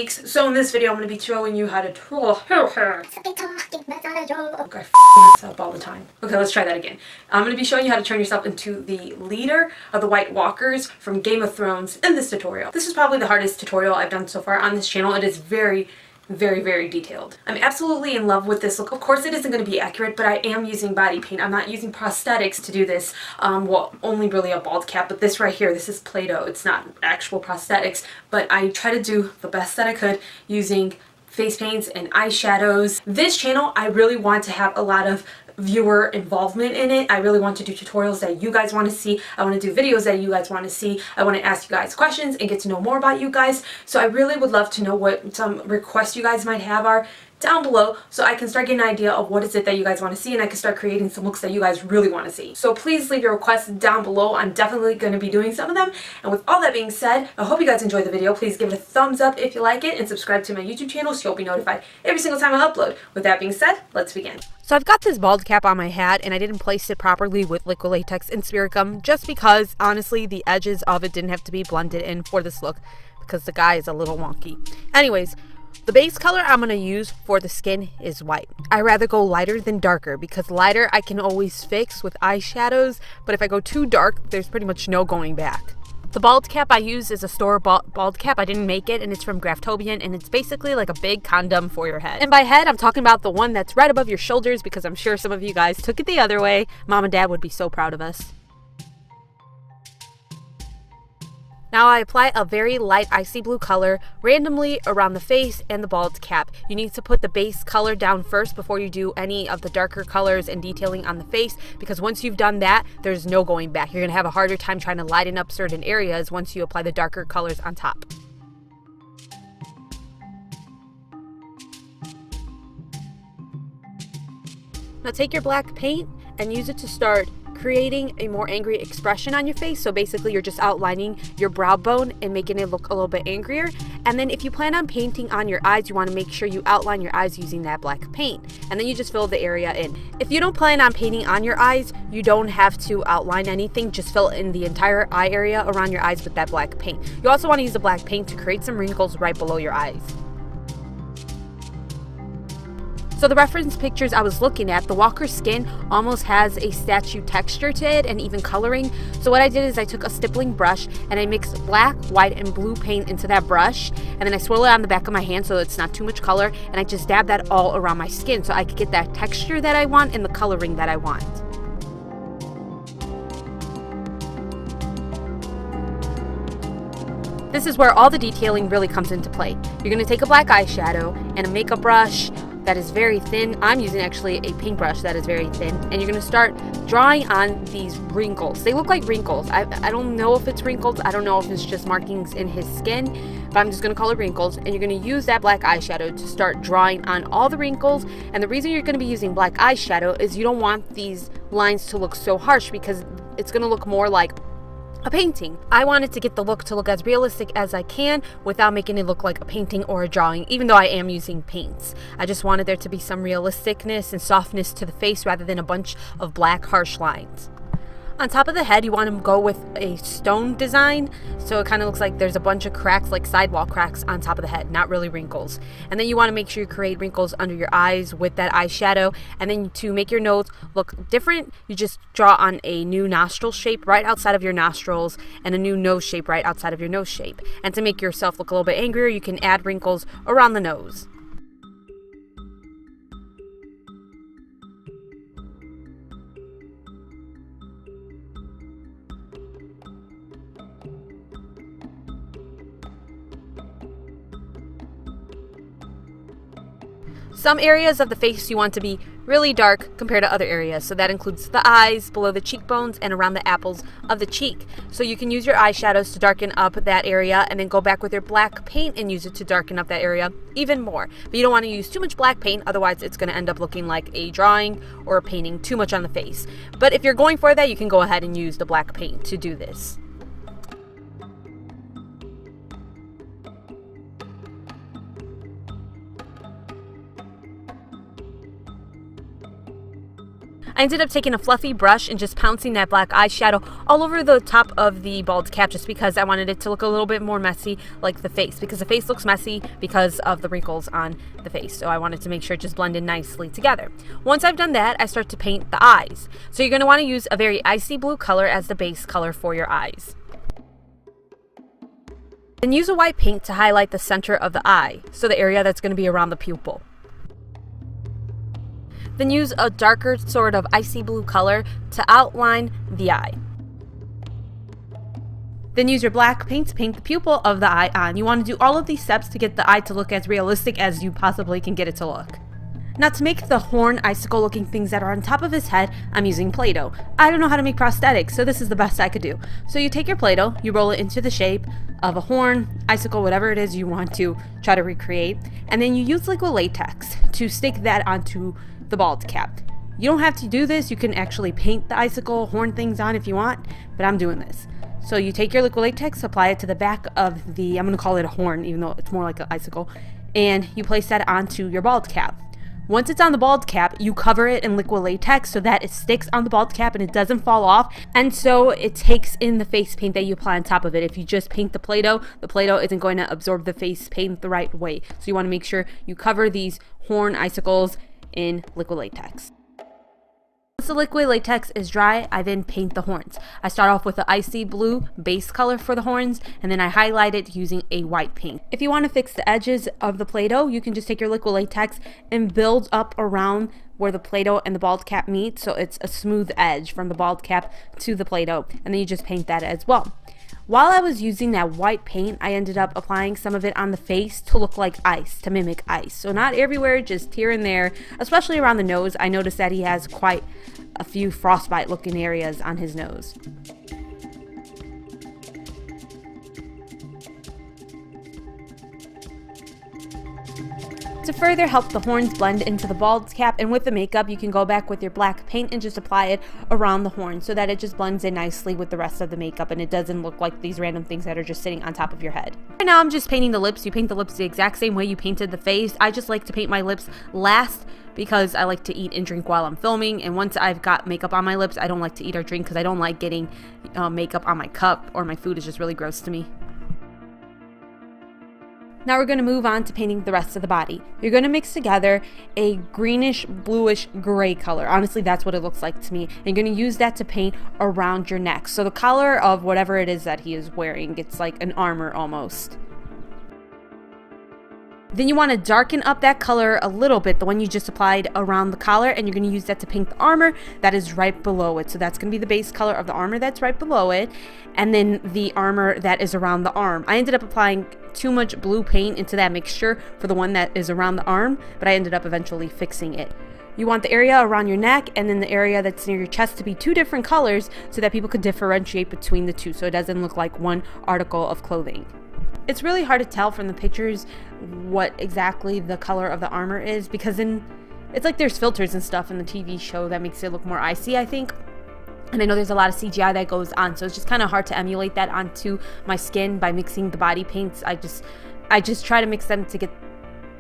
weeks. So in this video, I'm going to be showing you how to twirl hair. Okay, I mess up all the time. Okay, let's try that again. I'm going to be showing you how to turn yourself into the leader of the White Walkers from Game of Thrones in this tutorial. This is probably the hardest tutorial I've done so far on this channel. It is very detailed. I'm absolutely in love with this look. Of course it isn't going to be accurate, but I am using body paint. I'm not using prosthetics to do this. Well, only really a bald cap, but this right here, this is Play-Doh. It's not actual prosthetics, but I try to do the best that I could using face paints and eyeshadows. This channel, I really want to have a lot of viewer involvement in it. I really want to do tutorials that you guys want to see. I want to do videos that you guys want to see. I want to ask you guys questions and get to know more about you guys. So I really would love to know what some requests you guys might have are down below, so I can start getting an idea of what is it that you guys want to see, and I can start creating some looks that you guys really want to see. So please leave your requests down below. I'm definitely going to be doing some of them. And with all that being said, I hope you guys enjoyed the video. Please give it a thumbs up if you like it, and subscribe to my YouTube channel so you'll be notified every single time I upload. With that being said, let's begin. So I've got this bald cap on my hat, and I didn't place it properly with liquid latex and spirit gum just because honestly the edges of it didn't have to be blended in for this look because the guy is a little wonky. Anyways, the base color I'm going to use for the skin is white. I rather go lighter than darker because lighter I can always fix with eyeshadows, but if I go too dark, there's pretty much no going back. The bald cap I use is a store-bought bald cap. I didn't make it, and it's from Graftobian, and it's basically like a big condom for your head. And by head, I'm talking about the one that's right above your shoulders because I'm sure some of you guys took it the other way. Mom and Dad would be so proud of us. Now I apply a very light icy blue color randomly around the face and the bald cap. You need to put the base color down first before you do any of the darker colors and detailing on the face, because once you've done that, there's no going back. You're going to have a harder time trying to lighten up certain areas once you apply the darker colors on top. Now take your black paint and use it to start creating a more angry expression on your face. So basically you're just outlining your brow bone and making it look a little bit angrier. And then if you plan on painting on your eyes, you want to make sure you outline your eyes using that black paint, and then you just fill the area in. If you don't plan on painting on your eyes, you don't have to outline anything. Just fill in the entire eye area around your eyes with that black paint. You also want to use the black paint to create some wrinkles right below your eyes. So the reference pictures I was looking at, the Walker's skin almost has a statue texture to it and even coloring. So what I did is I took a stippling brush and I mixed black, white, and blue paint into that brush. And then I swirl it on the back of my hand so it's not too much color. And I just dab that all around my skin so I could get that texture that I want and the coloring that I want. This is where all the detailing really comes into play. You're going to take a black eyeshadow and a makeup brush that is very thin. I'm using actually a paintbrush that is very thin, and you're going to start drawing on these wrinkles. They look like wrinkles. I don't know if it's wrinkles. I don't know if it's just markings in his skin, but I'm just going to call it wrinkles. And you're going to use that black eyeshadow to start drawing on all the wrinkles. And the reason you're going to be using black eyeshadow is you don't want these lines to look so harsh because it's going to look more like a painting. I wanted to get the look to look as realistic as I can without making it look like a painting or a drawing, even though I am using paints. I just wanted there to be some realisticness and softness to the face rather than a bunch of black harsh lines. On top of the head, you want to go with a stone design, so it kind of looks like there's a bunch of cracks, like sidewall cracks on top of the head, not really wrinkles. And then you want to make sure you create wrinkles under your eyes with that eyeshadow. And then to make your nose look different, you just draw on a new nostril shape right outside of your nostrils and a new nose shape right outside of your nose shape. And to make yourself look a little bit angrier, you can add wrinkles around the nose. Some areas of the face you want to be really dark compared to other areas. So that includes the eyes, below the cheekbones, and around the apples of the cheek. So you can use your eyeshadows to darken up that area and then go back with your black paint and use it to darken up that area even more. But you don't want to use too much black paint, otherwise it's going to end up looking like a drawing or a painting too much on the face. But if you're going for that, you can go ahead and use the black paint to do this. I ended up taking a fluffy brush and just pouncing that black eyeshadow all over the top of the bald cap just because I wanted it to look a little bit more messy like the face, because the face looks messy because of the wrinkles on the face. So I wanted to make sure it just blended nicely together. Once I've done that, I start to paint the eyes. So you're going to want to use a very icy blue color as the base color for your eyes. Then use a white paint to highlight the center of the eye, so the area that's going to be around the pupil. Then use a darker sort of icy blue color to outline the eye. Then use your black paint to paint the pupil of the eye on. You want to do all of these steps to get the eye to look as realistic as you possibly can get it to look. Now to make the horn icicle looking things that are on top of his head, I'm using Play-Doh. I don't know how to make prosthetics, so this is the best I could do. So you take your Play-Doh, you roll it into the shape of a horn, icicle, whatever it is you want to try to recreate, and then you use liquid latex to stick that onto the bald cap. You don't have to do this, you can actually paint the icicle horn things on if you want, but I'm doing this. So you take your liquid latex, apply it to the back of the, I'm going to call it a horn even though it's more like an icicle, and you place that onto your bald cap. Once it's on the bald cap, you cover it in liquid latex so that it sticks on the bald cap and it doesn't fall off, and so it takes in the face paint that you apply on top of it. If you just paint the Play-Doh isn't going to absorb the face paint the right way. So you want to make sure you cover these horn icicles in liquid latex. Once the liquid latex is dry, I then paint the horns. I start off with an icy blue base color for the horns, and then I highlight it using a white paint. If you want to fix the edges of the Play-Doh, you can just take your liquid latex and build up around where the Play-Doh and the bald cap meet, so it's a smooth edge from the bald cap to the Play-Doh, and then you just paint that as well. While I was using that white paint, I ended up applying some of it on the face to look like ice, to mimic ice. So not everywhere, just here and there, especially around the nose. I noticed that he has quite a few frostbite looking areas on his nose. To further help the horns blend into the bald cap and with the makeup, you can go back with your black paint and just apply it around the horn so that it just blends in nicely with the rest of the makeup and it doesn't look like these random things that are just sitting on top of your head. Right now I'm just painting the lips. You paint the lips the exact same way you painted the face. I just like to paint my lips last because I like to eat and drink while I'm filming, and once I've got makeup on my lips, I don't like to eat or drink because I don't like getting makeup on my cup or my food is just really gross to me. Now we're going to move on to painting the rest of the body. You're going to mix together a greenish, bluish, gray color. Honestly, that's what it looks like to me. And you're going to use that to paint around your neck. So the color of whatever it is that he is wearing, it's like an armor almost. Then you want to darken up that color a little bit, the one you just applied around the collar, and you're going to use that to paint the armor that is right below it. So that's going to be the base color of the armor that's right below it, and then the armor that is around the arm. I ended up applying too much blue paint into that mixture for the one that is around the arm, but I ended up eventually fixing it. You want the area around your neck and then the area that's near your chest to be two different colors so that people could differentiate between the two so it doesn't look like one article of clothing. It's really hard to tell from the pictures what exactly the color of the armor is because it's like there's filters and stuff in the TV show that makes it look more icy, I think. And I know there's a lot of CGI that goes on, so it's just kind of hard to emulate that onto my skin by mixing the body paints. I just try to mix them to get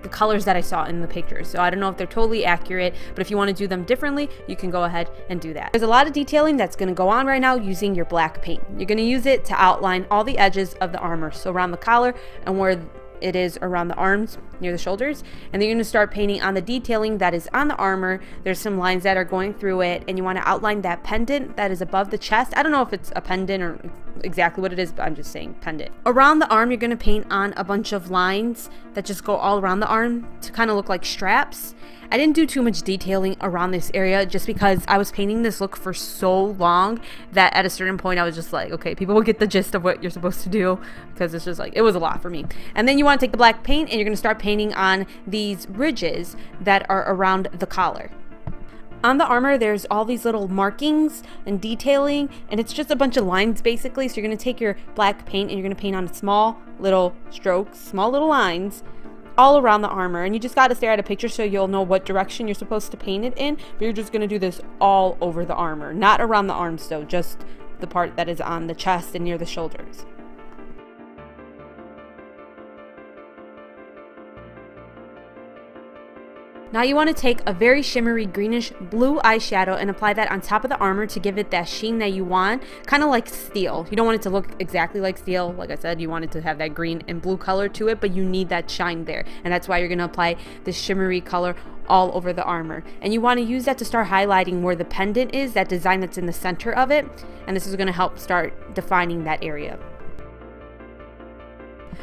the colors that I saw in the pictures. So I don't know if they're totally accurate, but if you want to do them differently, you can go ahead and do that. There's a lot of detailing that's going to go on right now using your black paint. You're going to use it to outline all the edges of the armor, so around the collar and where it is around the arms near the shoulders, and then you're going to start painting on the detailing that is on the armor. There's some lines that are going through it, and you want to outline that pendant that is above the chest. I don't know if it's a pendant or exactly what it is, but I'm just saying pendant. Around the arm, you're going to paint on a bunch of lines that just go all around the arm to kind of look like straps. I didn't do too much detailing around this area just because I was painting this look for so long that at a certain point I was just like, okay, people will get the gist of what you're supposed to do, because it's just like, it was a lot for me. And then you want to take the black paint and you're going to start painting on these ridges that are around the collar. On the armor, there's all these little markings and detailing, and it's just a bunch of lines basically. So you're going to take your black paint and you're going to paint on small little strokes, small little lines all around the armor, and you just got to stare at a picture so you'll know what direction you're supposed to paint it in, but you're just going to do this all over the armor, not around the arms though, just the part that is on the chest and near the shoulders. Now you want to take a very shimmery greenish blue eyeshadow and apply that on top of the armor to give it that sheen that you want, kind of like steel. You don't want it to look exactly like steel. Like I said, you want it to have that green and blue color to it, but you need that shine there. And that's why you're going to apply this shimmery color all over the armor. And you want to use that to start highlighting where the pendant is, that design that's in the center of it. And this is going to help start defining that area.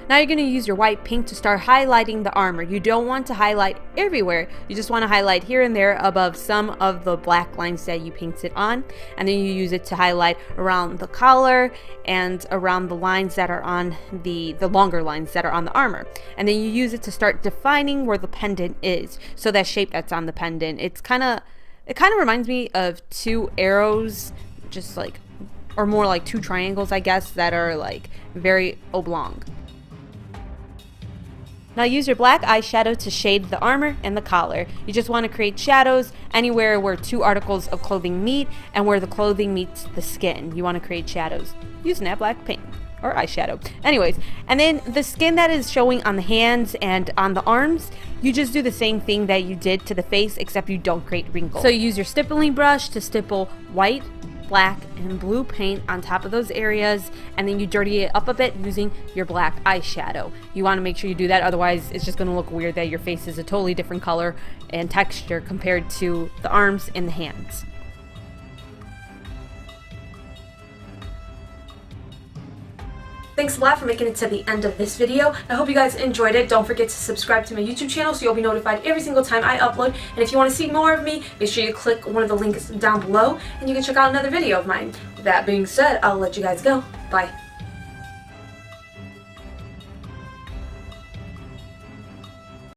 Now you're going to use your white paint to start highlighting the armor. You don't want to highlight everywhere. You just want to highlight here and there above some of the black lines that you painted on. And then you use it to highlight around the collar and around the lines that are on the longer lines that are on the armor. And then you use it to start defining where the pendant is. So that shape that's on the pendant, it kind of reminds me of two arrows, just like, or more like two triangles, I guess, that are like very oblong. Now use your black eyeshadow to shade the armor and the collar. You just want to create shadows anywhere where two articles of clothing meet and where the clothing meets the skin. You want to create shadows using that black paint or eyeshadow. Anyways, and then the skin that is showing on the hands and on the arms, you just do the same thing that you did to the face, except you don't create wrinkles. So you use your stippling brush to stipple white, black, and blue paint on top of those areas, and then you dirty it up a bit using your black eyeshadow. You want to make sure you do that, otherwise it's just going to look weird that your face is a totally different color and texture compared to the arms and the hands. Thanks a lot for making it to the end of this video. I hope you guys enjoyed it. Don't forget to subscribe to my YouTube channel so you'll be notified every single time I upload. And if you want to see more of me, make sure you click one of the links down below and you can check out another video of mine. With that being said, I'll let you guys go. Bye.